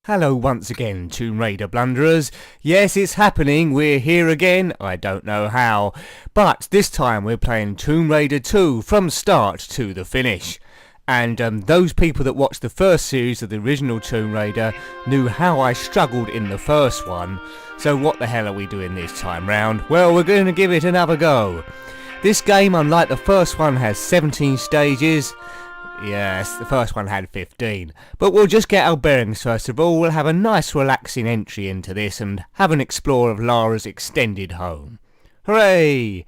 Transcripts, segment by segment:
Hello once again, Tomb Raider blunderers. Yes, it's happening, we're here again, I don't know how. But this time we're playing Tomb Raider 2 from start to the finish. And those people that watched the first series of the original Tomb Raider knew how I struggled in the first one. So what the hell are we doing this time round? Well, we're going to give it another go. This game, unlike the first one, has 17 stages. Yes, the first one had 15. But we'll just get our bearings first of all. We'll have a nice relaxing entry into this and have an explore of Lara's extended home. Hooray!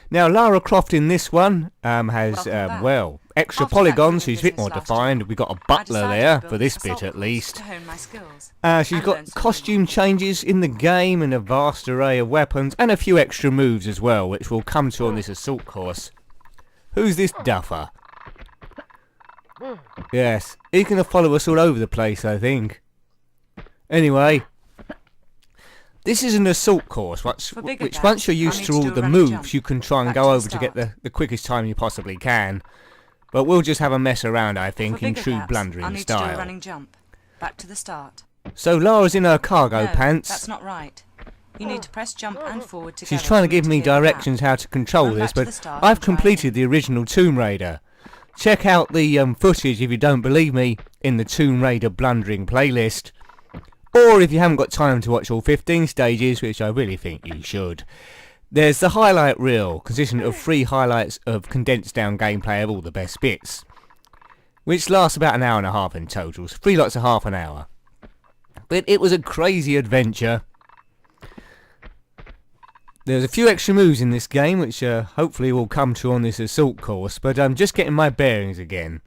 Now Lara Croft in this one has, well, extra polygons. She's a bit more defined. We've got a butler there, for this bit at least. She's got costume changes in the game and a vast array of weapons and a few extra moves as well, which we'll come to on this assault course. Who's this duffer? Yes, he's going to follow us all over the place, I think. Anyway, this is an assault course, which once you're used to all the moves, you can try and go over to get the quickest time you possibly can. But we'll just have a mess around, I think, in true blundering style. Running jump. Back to the start. So Lara's in her cargo pants. That's not right. You need to press jump and forward together. She's trying to give me directions how to control this, but I've completed the original Tomb Raider. Check out the footage if you don't believe me in the Tomb Raider blundering playlist. Or if you haven't got time to watch all 15 stages, which I really think you should. There's the highlight reel, consisting of 3 highlights of condensed down gameplay of all the best bits. Which lasts about an hour and a half in total, so 3 lots of half an hour. But it was a crazy adventure. There's a few extra moves in this game, which hopefully we'll come to on this assault course, but I'm just getting my bearings again.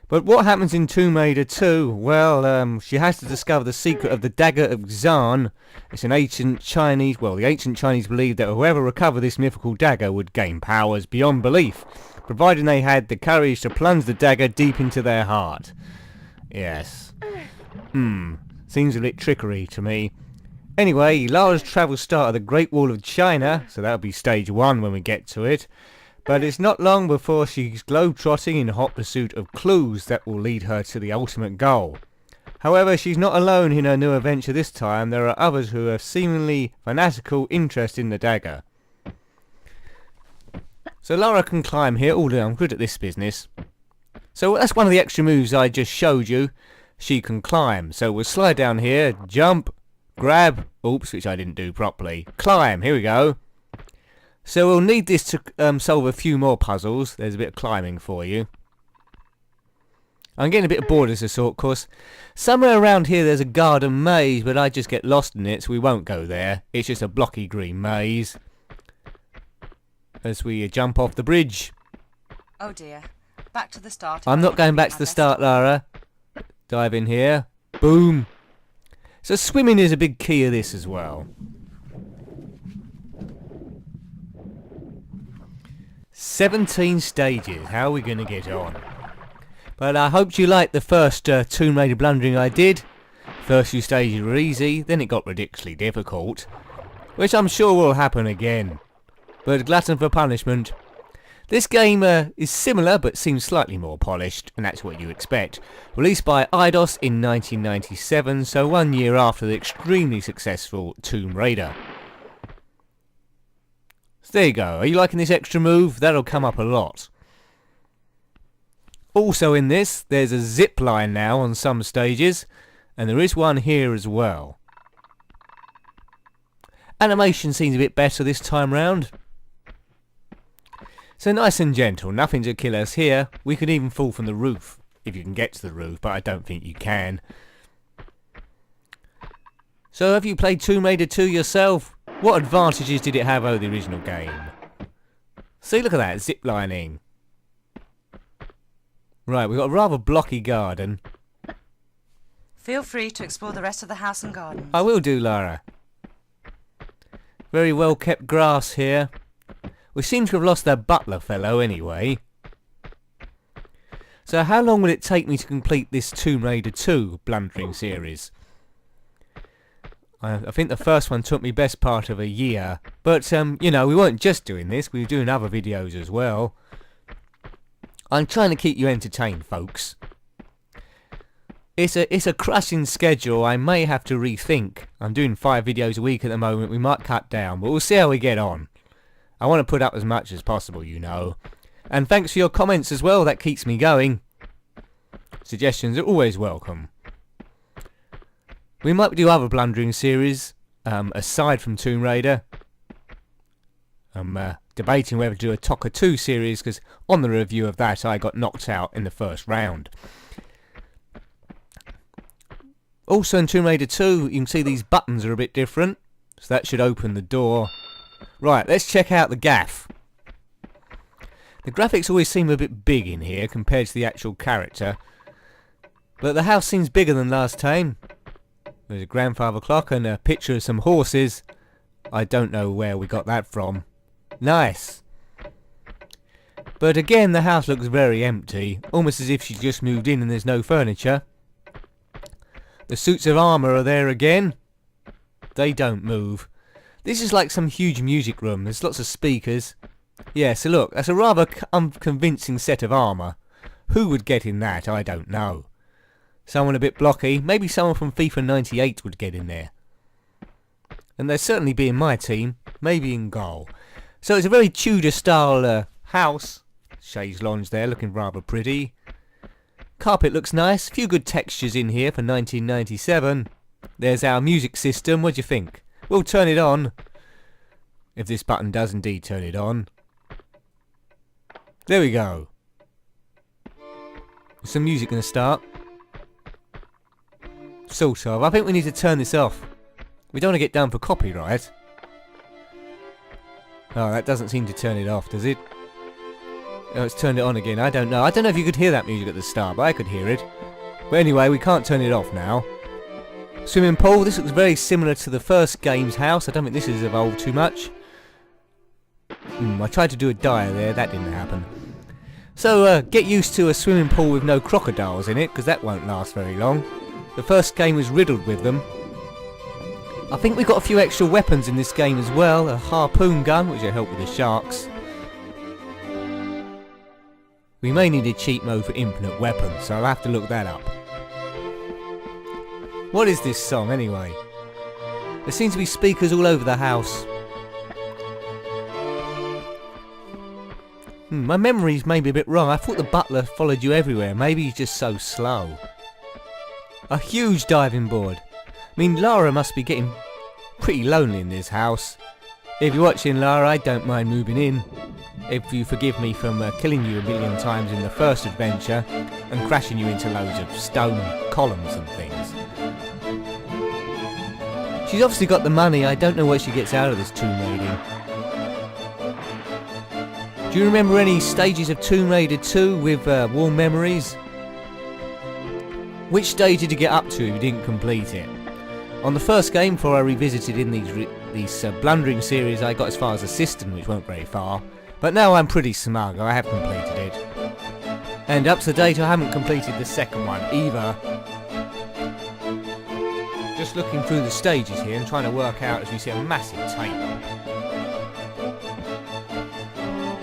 But what happens in Tomb Raider 2? Well, she has to discover the secret of the Dagger of Xan. It's an ancient Chinese, well, the ancient Chinese believed that whoever recovered this mythical dagger would gain powers beyond belief, providing they had the courage to plunge the dagger deep into their heart. Yes. Seems a bit trickery to me. Anyway, Lara's travels start at the Great Wall of China, so that'll be stage 1 when we get to it. But it's not long before she's globe-trotting in hot pursuit of clues that will lead her to the ultimate goal. However, she's not alone in her new adventure this time. There are others who have seemingly fanatical interest in the dagger. So Lara can climb here. Oh, I'm good at this business. So that's one of the extra moves I just showed you. She can climb. So we'll slide down here, jump, grab, oops, which I didn't do properly, climb, here we go. So we'll need this to solve a few more puzzles. There's a bit of climbing for you. I'm getting a bit bored of this assault course. Somewhere around here there's a garden maze, but I just get lost in it, so we won't go there. It's just a blocky green maze. As we jump off the bridge. Oh dear, back to the start. I'm not going back to the start, Lara. Dive in here. Boom. So swimming is a big key of this as well. 17 stages, how are we going to get on? But I hope you liked the first Tomb Raider blundering I did. First few stages were easy, then it got ridiculously difficult. Which I'm sure will happen again. But glutton for punishment. This game is similar but seems slightly more polished, and that's what you expect. Released by Eidos in 1997, so 1 year after the extremely successful Tomb Raider. So there you go. Are you liking this extra move? That'll come up a lot. Also in this, there's a zip line now on some stages, and there is one here as well. Animation seems a bit better this time round. So nice and gentle, nothing to kill us here. We could even fall from the roof, if you can get to the roof, but I don't think you can. So have you played Tomb Raider 2 yourself? What advantages did it have over the original game? See, look at that, ziplining. Right, we've got a rather blocky garden. Feel free to explore the rest of the house and garden. I will do, Lara. Very well kept grass here. We seem to have lost that butler fellow anyway. So how long will it take me to complete this Tomb Raider 2 blundering series? I think the first one took me best part of a year. But, you know, we weren't just doing this. We were doing other videos as well. I'm trying to keep you entertained, folks. It's a crushing schedule. I may have to rethink. I'm doing 5 videos a week at the moment. We might cut down, but we'll see how we get on. I want to put up as much as possible, you know. And thanks for your comments as well. That keeps me going. Suggestions are always welcome. We might do other blundering series aside from Tomb Raider. I'm debating whether to do a Tokka 2 series, because on the review of that I got knocked out in the first round. Also in Tomb Raider 2 you can see these buttons are a bit different, so that should open the door. Right, let's check out the gaff. The graphics always seem a bit big in here compared to the actual character, but the house seems bigger than last time. There's a grandfather clock and a picture of some horses. I don't know where we got that from. Nice. But again, the house looks very empty, almost as if she just moved in and there's no furniture. The suits of armour are there again. They don't move. This is like some huge music room. There's lots of speakers. Yeah, so look, that's a rather unconvincing set of armour. Who would get in that? I don't know. Someone a bit blocky. Maybe someone from FIFA 98 would get in there. And they'd certainly be in my team. Maybe in goal. So it's a very Tudor style house. Chaise lounge there, looking rather pretty. Carpet looks nice. A few good textures in here for 1997. There's our music system. What do you think? We'll turn it on. If this button does indeed turn it on. There we go. Is some music going to start? Sort of. I think we need to turn this off. We don't want to get done for copyright. Oh, that doesn't seem to turn it off, does it? Oh, it's turned it on again. I don't know. I don't know if you could hear that music at the start, but I could hear it. But anyway, we can't turn it off now. Swimming pool. This looks very similar to the first game's house. I don't think this has evolved too much. I tried to do a dive there. That didn't happen. So, get used to a swimming pool with no crocodiles in it, because that won't last very long. The first game was riddled with them. I think we've got a few extra weapons in this game as well. A harpoon gun, which will help with the sharks. We may need a cheat mode for infinite weapons, so I'll have to look that up. What is this song anyway? There seems to be speakers all over the house. My memory's maybe a bit wrong. I thought the butler followed you everywhere. Maybe he's just so slow. A huge diving board. I mean, Lara must be getting pretty lonely in this house. If you're watching, Lara, I don't mind moving in. If you forgive me from killing you a million times in the first adventure and crashing you into loads of stone columns and things. She's obviously got the money. I don't know what she gets out of this tomb raiding. Do you remember any stages of Tomb Raider 2 with warm memories? Which stage did you get up to if you didn't complete it? On the first game, before I revisited in these blundering series, I got as far as Assistant, which weren't very far. But now I'm pretty smug. I have completed it. And up to date, I haven't completed the second one either. Just looking through the stages here and trying to work out, as we see a massive table.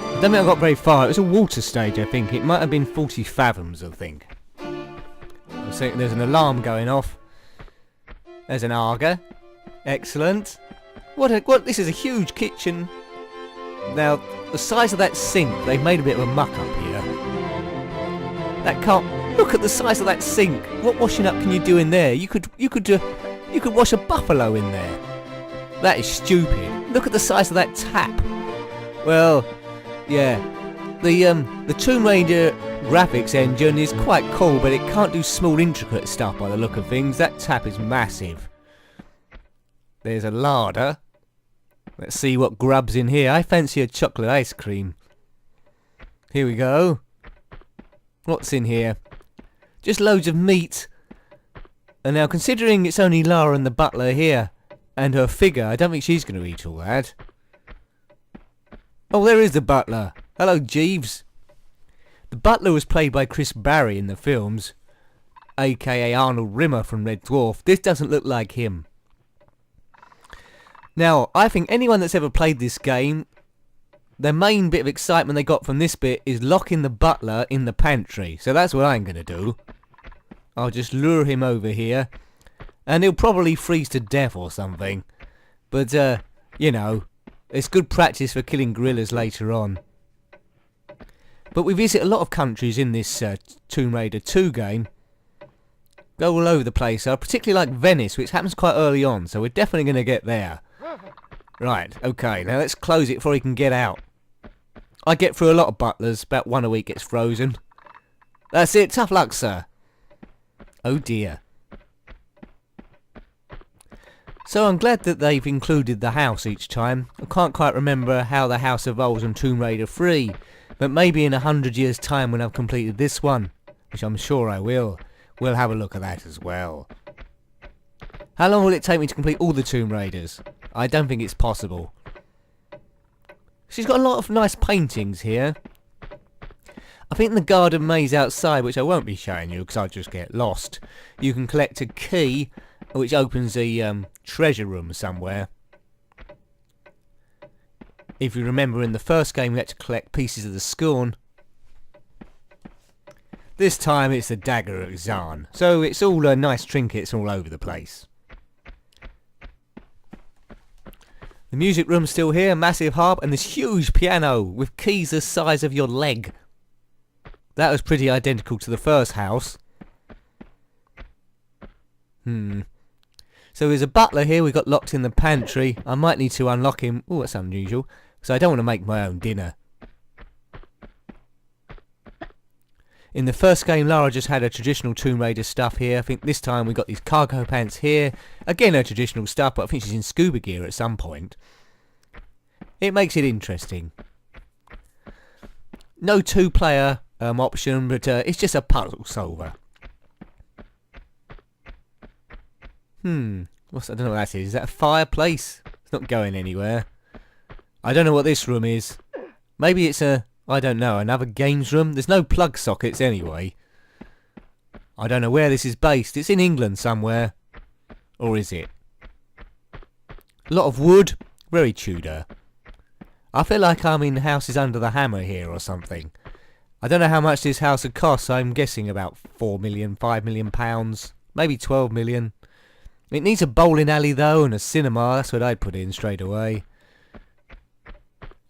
I don't think I got very far. It was a water stage, I think. It might have been 40 fathoms, I think. I'm saying there's an alarm going off. There's an Arga. Excellent. What? This is a huge kitchen. Now, the size of that sink, they've made a bit of a muck up here. That can't. Look at the size of that sink. What washing up can you do in there? You could wash a buffalo in there. That is stupid. Look at the size of that tap. Well, yeah. The Tomb Raider graphics engine is quite cool, but it can't do small intricate stuff by the look of things. That tap is massive. There's a larder. Let's see what grub's in here. I fancy a chocolate ice cream. Here we go. What's in here? Just loads of meat. And now, considering it's only Lara and the butler here, and her figure, I don't think she's going to eat all that. Oh, there is the butler. Hello, Jeeves. The butler was played by Chris Barry in the films, aka Arnold Rimmer from Red Dwarf. This doesn't look like him. Now, I think anyone that's ever played this game, the main bit of excitement they got from this bit is locking the butler in the pantry. So that's what I'm going to do. I'll just lure him over here, and he'll probably freeze to death or something. But, you know, it's good practice for killing gorillas later on. But we visit a lot of countries in this Tomb Raider 2 game. Go all over the place. I particularly like Venice, which happens quite early on, so we're definitely going to get there. Right, okay, now let's close it before he can get out. I get through a lot of butlers, about one a week gets frozen. That's it, tough luck, sir. Oh dear. So I'm glad that they've included the house each time. I can't quite remember how the house evolves on Tomb Raider 3, but maybe in 100 years' time when I've completed this one, which I'm sure I will, we'll have a look at that as well. How long will it take me to complete all the Tomb Raiders? I don't think it's possible. She's got a lot of nice paintings here. I think in the garden maze outside, which I won't be showing you because I'll just get lost, you can collect a key which opens a treasure room somewhere. If you remember in the first game we had to collect pieces of the scorn. This time it's the dagger of Zan. So it's all nice trinkets all over the place. The music room's still here, massive harp and this huge piano with keys the size of your leg. That was pretty identical to the first house. So there's a butler here we got locked in the pantry. I might need to unlock him. Oh, that's unusual. So I don't want to make my own dinner. In the first game, Lara just had her traditional Tomb Raider stuff here. I think this time we got these cargo pants here. Again, her traditional stuff, but I think she's in scuba gear at some point. It makes it interesting. No two-player option, but it's just a puzzle solver. I don't know what that is. Is that a fireplace? It's not going anywhere. I don't know what this room is. Maybe it's I don't know, another games room? There's no plug sockets anyway. I don't know where this is based. It's in England somewhere. Or is it? A lot of wood. Very Tudor. I feel like I'm in Houses Under the Hammer here or something. I don't know how much this house would cost. I'm guessing about 4 million, 5 million pounds. Maybe 12 million. It needs a bowling alley though and a cinema. That's what I'd put in straight away.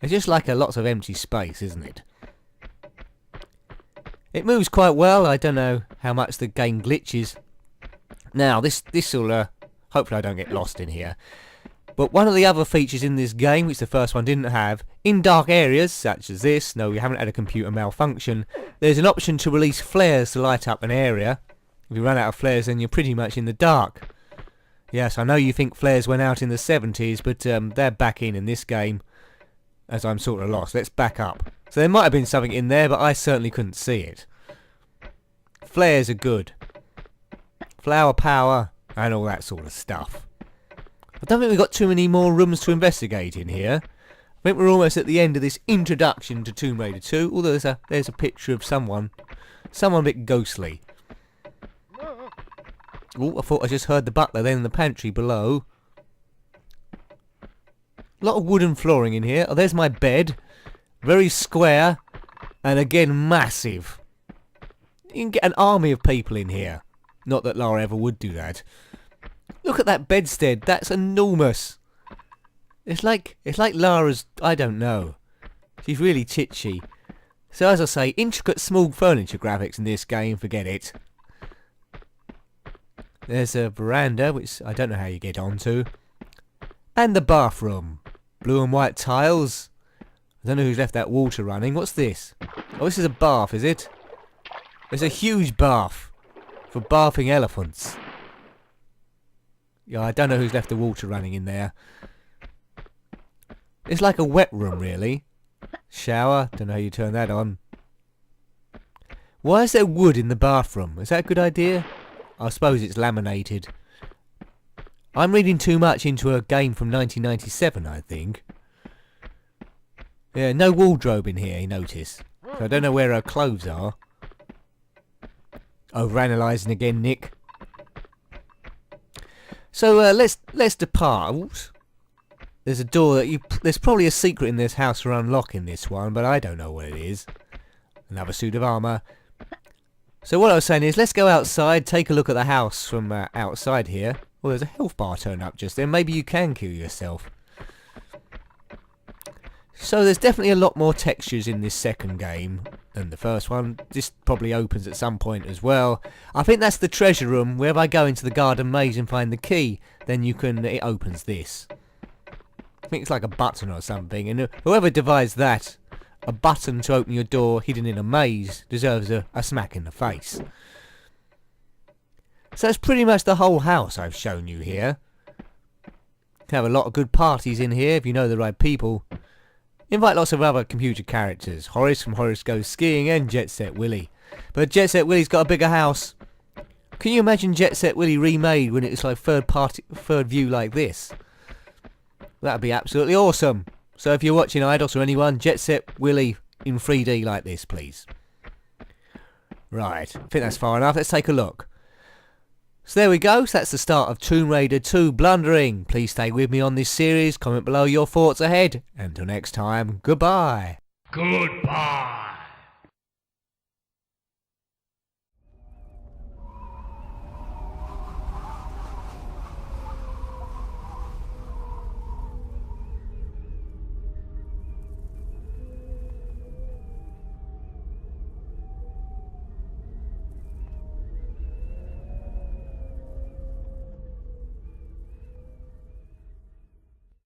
It's just like a lots of empty space, isn't it? It moves quite well. I don't know how much the game glitches. Now, this'll hopefully I don't get lost in here. But one of the other features in this game, which the first one didn't have, in dark areas such as this, no, we haven't had a computer malfunction, there's an option to release flares to light up an area. If you run out of flares, then you're pretty much in the dark. Yes, I know you think flares went out in the 70s, but they're back in this game. As I'm sort of lost. Let's back up. So there might have been something in there, but I certainly couldn't see it. Flares are good. Flower power and all that sort of stuff. I don't think we've got too many more rooms to investigate in here. I think we're almost at the end of this introduction to Tomb Raider 2. Although there's a picture of someone a bit ghostly. Oh, I thought I just heard the butler then in the pantry below. A lot of wooden flooring in here. Oh, there's my bed. Very square. And again, massive. You can get an army of people in here. Not that Lara ever would do that. Look at that bedstead. That's enormous. It's like Lara's... I don't know. She's really titchy. So as I say, intricate small furniture graphics in this game. Forget it. There's a veranda, which I don't know how you get onto. And the bathroom. Blue and white tiles. I don't know who's left that water running. What's this? Oh, this is a bath, is it? There's a huge bath. For bathing elephants. Yeah, I don't know who's left the water running in there. It's like a wet room, really. Shower. Don't know how you turn that on. Why is there wood in the bathroom? Is that a good idea? I suppose it's laminated. I'm reading too much into a game from 1997, I think. Yeah, no wardrobe in here, you notice. So I don't know where her clothes are. Overanalyzing again, Nick. So let's depart. Oops. There's a door that there's probably a secret in this house for unlocking this one, but I don't know what it is. Another suit of armour. So what I was saying is, let's go outside, take a look at the house from outside here. Well, there's a health bar turned up just then. Maybe you can kill yourself. So there's definitely a lot more textures in this second game than the first one. This probably opens at some point as well. I think that's the treasure room, where if I go into the garden maze and find the key, then it opens this. I think it's like a button or something, and whoever devised that, a button to open your door hidden in a maze, deserves a smack in the face. So that's pretty much the whole house I've shown you here. You can have a lot of good parties in here if you know the right people. Invite lots of other computer characters, Horace from Horace Goes Skiing and Jet Set Willy. But Jet Set Willy's got a bigger house. Can you imagine Jet Set Willy remade when it's like third view like this? That'd be absolutely awesome. So if you're watching Eidos or anyone, Jet Set Willy in 3D like this, please. Right, I think that's far enough. Let's take a look. So there we go, so that's the start of Tomb Raider 2 Blundering. Please stay with me on this series, comment below your thoughts ahead. Until next time, goodbye. Goodbye.